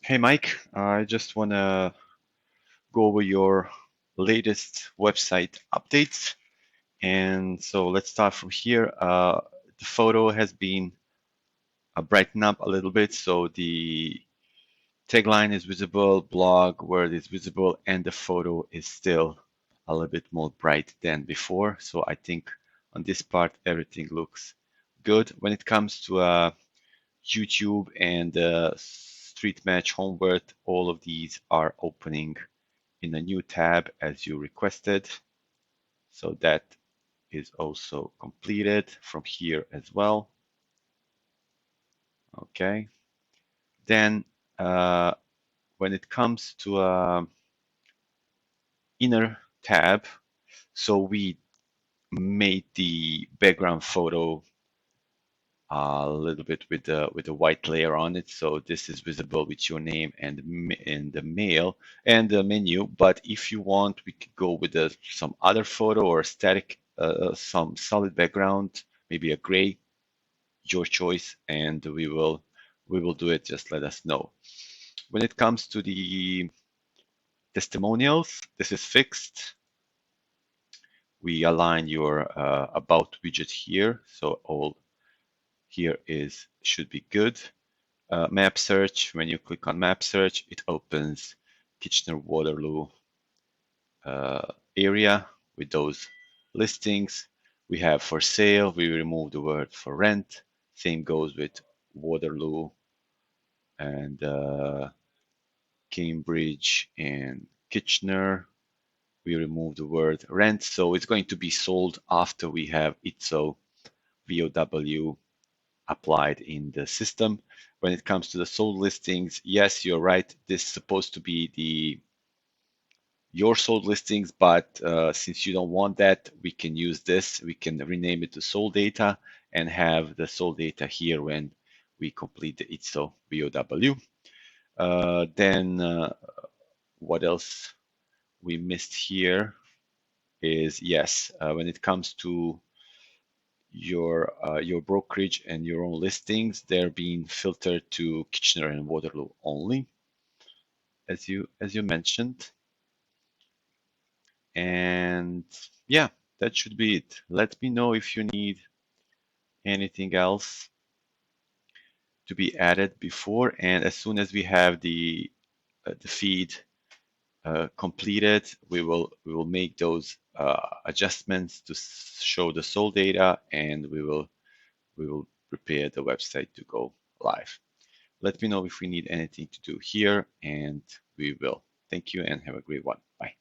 Hey Mike, I just want to go over your latest website updates. And so let's start from here. The photo has been brightened up a little bit, so the tagline is visible, blog word is visible, and the photo is still a little bit more bright than before. So I think on this part, everything looks good. When it comes to YouTube and Street Match Homeward, all of these are opening in a new tab as you requested. So that is also completed from here as well. Okay. Then when it comes to inner tab, so we made the background photo a little bit with a white layer on it, so this is visible with your name and in the mail and the menu. But if you want, we could go with some other photo or static, some solid background, maybe a gray, your choice, and we will do it. Just let us know. When it comes to the testimonials, this is fixed. We align your about widget here, so all here is should be good. Map search, when you click on map search, it opens Kitchener-Waterloo area with those listings. We have for sale, we remove the word for rent. Same goes with Waterloo and Cambridge and Kitchener. We remove the word rent. So it's going to be sold after we have ITSO VOW applied in the system. When it comes to the sold listings, yes, you're right. This is supposed to be your sold listings, but since you don't want that, we can use this. We can rename it to sold data and have the sold data here when we complete the ITSO VOW. Then what else we missed here is, yes, when it comes to your brokerage and your own listings, they're being filtered to Kitchener and Waterloo only, as you mentioned. And yeah, that should be it. Let me know if you need anything else to be added before, and as soon as we have the feed completed, we will make those adjustments to show the sold data, and we will prepare the website to go live. Let me know if we need anything to do here, and we will. Thank you and have a great one. Bye.